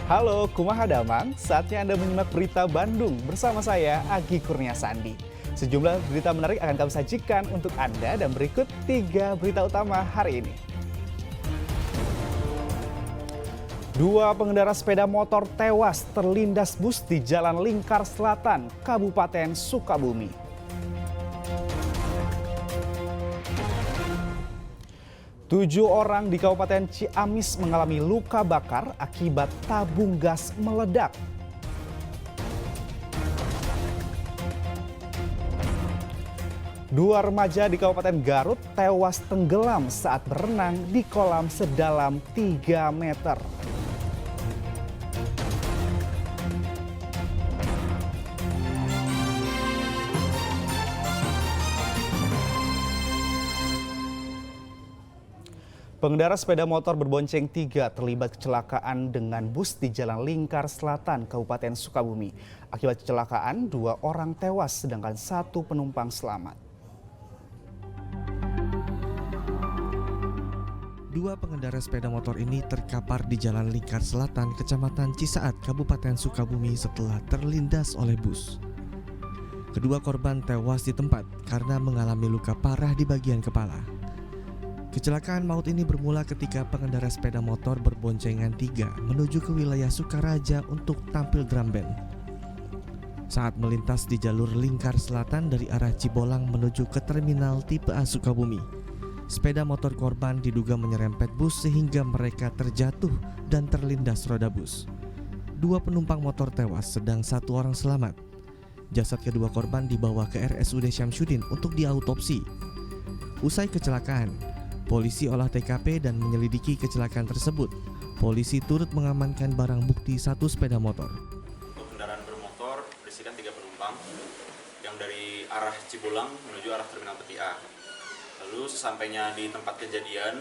Halo, kumaha damang? Saatnya Anda menyimak berita Bandung bersama saya, Agi Kurniasandi. Sejumlah berita menarik akan kami sajikan untuk Anda dan berikut 3 berita utama hari ini. 2 pengendara sepeda motor tewas terlindas bus di Jalan Lingkar Selatan, Kabupaten Sukabumi. 7 orang di Kabupaten Ciamis mengalami luka bakar akibat tabung gas meledak. Dua remaja di Kabupaten Garut tewas tenggelam saat berenang di kolam sedalam 3 meter. Pengendara sepeda motor berbonceng 3 terlibat kecelakaan dengan bus di Jalan Lingkar Selatan, Kabupaten Sukabumi. Akibat kecelakaan, 2 orang tewas sedangkan 1 penumpang selamat. 2 pengendara sepeda motor ini terkapar di Jalan Lingkar Selatan, Kecamatan Cisaat, Kabupaten Sukabumi setelah terlindas oleh bus. Kedua korban tewas di tempat karena mengalami luka parah di bagian kepala. Kecelakaan maut ini bermula ketika pengendara sepeda motor berboncengan 3 menuju ke wilayah Sukaraja untuk tampil drum band. Saat melintas di jalur Lingkar Selatan dari arah Cibolang menuju ke terminal tipe A Sukabumi, sepeda motor korban diduga menyerempet bus sehingga mereka terjatuh dan terlindas roda bus. 2 penumpang motor tewas sedang 1 orang selamat. Jasad kedua korban dibawa ke RSUD Syamsuddin untuk diautopsi. Usai kecelakaan, polisi olah TKP dan menyelidiki kecelakaan tersebut. Polisi turut mengamankan barang bukti 1 sepeda motor. Untuk kendaraan bermotor berisikan 3 penumpang yang dari arah Cibolang menuju arah Terminal Peti A. Lalu sesampainya di tempat kejadian,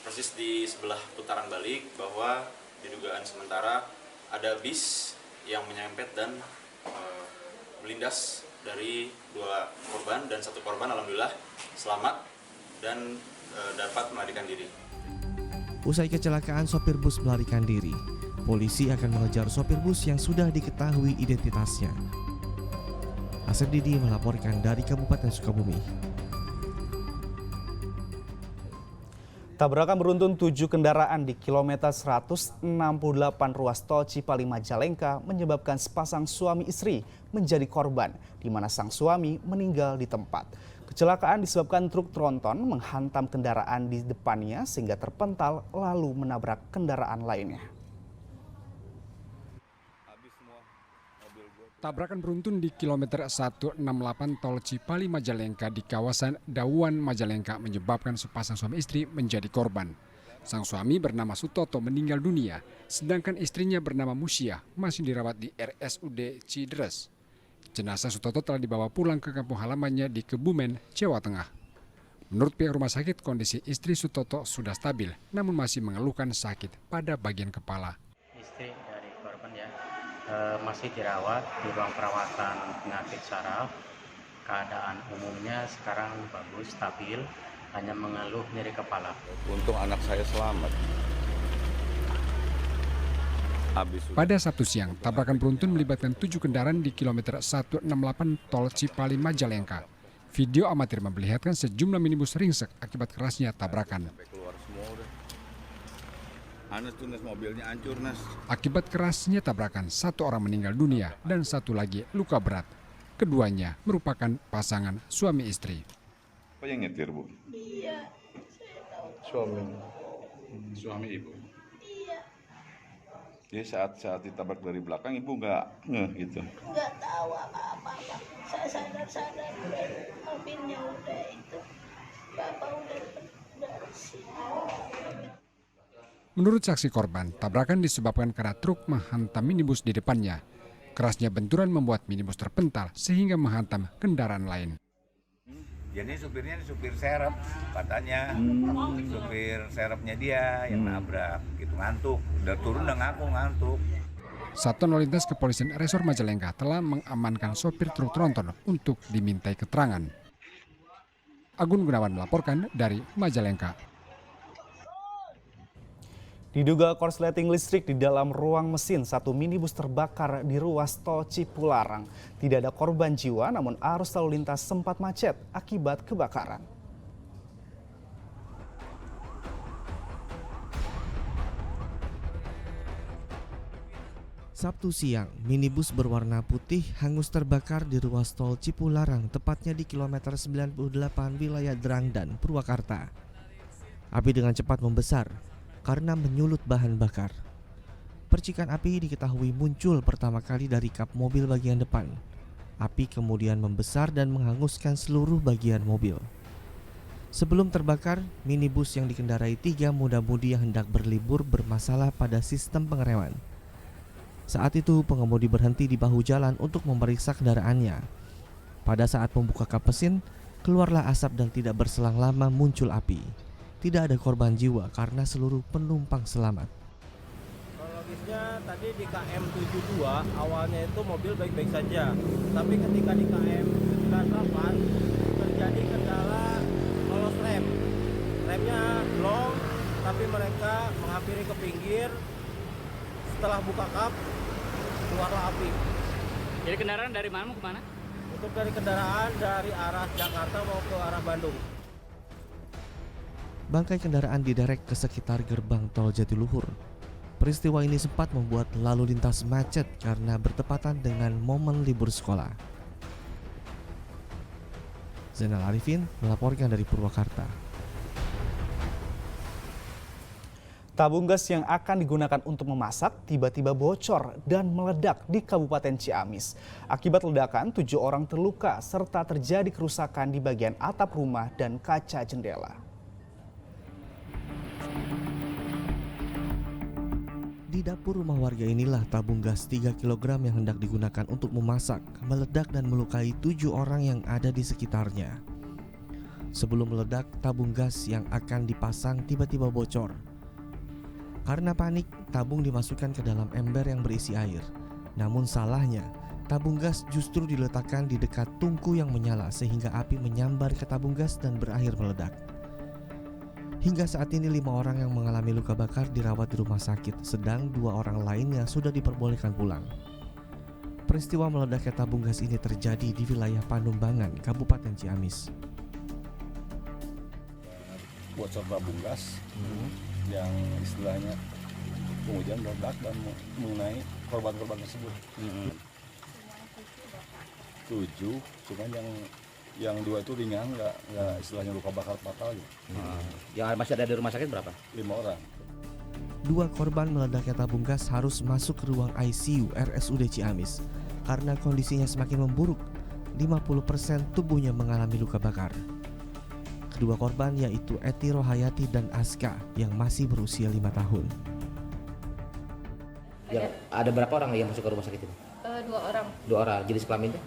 persis di sebelah putaran balik, bahwa didugaan sementara ada bis yang menyempet dan melindas dari 2 korban dan 1 korban alhamdulillah selamat dan dapat melarikan diri. Usai kecelakaan, sopir bus melarikan diri. Polisi akan mengejar sopir bus yang sudah diketahui identitasnya. Asep Didi melaporkan dari Kabupaten Sukabumi. Tabrakan beruntun 7 kendaraan di kilometer 168 ruas tol Cipali Majalengka menyebabkan sepasang suami istri menjadi korban, di mana sang suami meninggal di tempat. Kecelakaan disebabkan truk tronton menghantam kendaraan di depannya sehingga terpental lalu menabrak kendaraan lainnya. Tabrakan beruntun di kilometer 168 tol Cipali Majalengka di kawasan Dawuan Majalengka menyebabkan sepasang suami istri menjadi korban. Sang suami bernama Sutoto meninggal dunia, sedangkan istrinya bernama Musia masih dirawat di RSUD Cidres. Jenazah Sutoto telah dibawa pulang ke kampung halamannya di Kebumen, Jawa Tengah. Menurut pihak rumah sakit, kondisi istri Sutoto sudah stabil, namun masih mengeluhkan sakit pada bagian kepala. Istri dari korban masih dirawat di ruang perawatan penyakit saraf. Keadaan umumnya sekarang bagus, stabil, hanya mengeluh nyeri kepala. Untung anak saya selamat. Pada Sabtu siang, tabrakan beruntun melibatkan 7 kendaraan di kilometer 168 tol Cipali Majalengka. Video amatir memperlihatkan sejumlah minibus ringsek akibat kerasnya tabrakan. Mobilnya hancur, Nas. Akibat kerasnya tabrakan, 1 orang meninggal dunia dan 1 lagi luka berat. Keduanya merupakan pasangan suami istri. Apa yang nyetir, Bu? Iya, saya tahu. Suami Ibu? Iya. Jadi saat ditabrak dari belakang, Ibu nggak ngeh gitu? Nggak tahu apa-apa. Saya sadar-sadar mobilnya udah itu. Bapak udah dari sini. Menurut saksi korban, tabrakan disebabkan karena truk menghantam minibus di depannya. Kerasnya benturan membuat minibus terpental sehingga menghantam kendaraan lain. Jadi supirnya supir serep katanya, supir serepnya dia yang nabrak, gitu ngantuk, udah turun udah ngaku ngantuk. Satuan Lalu Lintas Kepolisian Resor Majalengka telah mengamankan sopir truk tronton untuk dimintai keterangan. Agun Gunawan melaporkan dari Majalengka. Diduga korsleting listrik di dalam ruang mesin, satu minibus terbakar di ruas tol Cipularang. Tidak ada korban jiwa, namun arus lalu lintas sempat macet akibat kebakaran. Sabtu siang, minibus berwarna putih hangus terbakar di ruas tol Cipularang, tepatnya di kilometer 98 wilayah Drangdan, Purwakarta. Api dengan cepat membesar karena menyulut bahan bakar. Percikan api diketahui muncul pertama kali dari kap mobil bagian depan. Api kemudian membesar dan menghanguskan seluruh bagian mobil. Sebelum terbakar, minibus yang dikendarai 3 muda-mudi yang hendak berlibur bermasalah pada sistem pengereman. Saat itu pengemudi berhenti di bahu jalan untuk memeriksa kendaraannya. Pada saat membuka kap mesin, keluarlah asap dan tidak berselang lama muncul api. Tidak ada korban jiwa karena seluruh penumpang selamat. Kronologisnya tadi di KM 72 awalnya itu mobil baik-baik saja. Tapi ketika di KM 98 terjadi kendala lolos rem. Remnya blong, tapi mereka menghampiri ke pinggir. Setelah buka kap, keluarlah api. Jadi kendaraan dari mana mau ke mana? Untuk dari kendaraan dari arah Jakarta mau ke arah Bandung. Bangkai kendaraan diderek ke sekitar gerbang tol Jatiluhur. Peristiwa ini sempat membuat lalu lintas macet karena bertepatan dengan momen libur sekolah. Zainal Arifin melaporkan dari Purwakarta. Tabung gas yang akan digunakan untuk memasak tiba-tiba bocor dan meledak di Kabupaten Ciamis. Akibat ledakan, 7 orang terluka serta terjadi kerusakan di bagian atap rumah dan kaca jendela. Di dapur rumah warga inilah tabung gas 3 kg yang hendak digunakan untuk memasak meledak dan melukai 7 orang yang ada di sekitarnya. Sebelum meledak, tabung gas yang akan dipasang tiba-tiba bocor. Karena panik, tabung dimasukkan ke dalam ember yang berisi air. Namun salahnya, tabung gas justru diletakkan di dekat tungku yang menyala sehingga api menyambar ke tabung gas dan berakhir meledak. Hingga saat ini 5 orang yang mengalami luka bakar dirawat di rumah sakit, sedang 2 orang lainnya sudah diperbolehkan pulang. Peristiwa meledaknya tabung gas ini terjadi di wilayah Panumbangan, Kabupaten Ciamis. Bocor tabung gas yang istilahnya kemudian meledak dan mengenai korban-korban tersebut. 7, cuman yang 2 itu ringan, nggak istilahnya luka bakar fatal gitu. Yang masih ada di rumah sakit berapa? 5 orang. 2 korban meledaknya tabung gas harus masuk ke ruang ICU RSUD Ciamis karena kondisinya semakin memburuk. 50% tubuhnya mengalami luka bakar. Kedua korban yaitu Eti Rohayati dan Aska yang masih berusia 5 tahun. Yang ada berapa orang yang masuk ke rumah sakit ini? 2 orang. 2 orang. Jenis kelaminnya?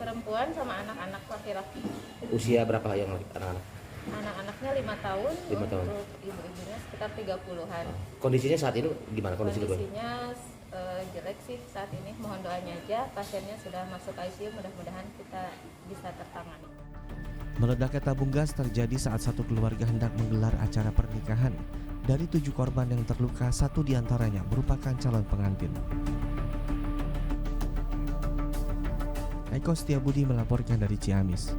Perempuan sama anak-anak laki-laki. Usia berapa yang anak-anak? Anak-anaknya 5 tahun. 5 tahun. Untuk ibu-ibunya sekitar 30-an. Kondisinya saat ini gimana kondisi kedua? Kondisinya jelek sih saat ini. Mohon doanya aja. Pasiennya sudah masuk ICU. Mudah-mudahan kita bisa tertangani. Meledaknya tabung gas terjadi saat satu keluarga hendak menggelar acara pernikahan. Dari 7 korban yang terluka, 1 diantaranya merupakan calon pengantin. Eko Setiabudi melaporkan dari Ciamis.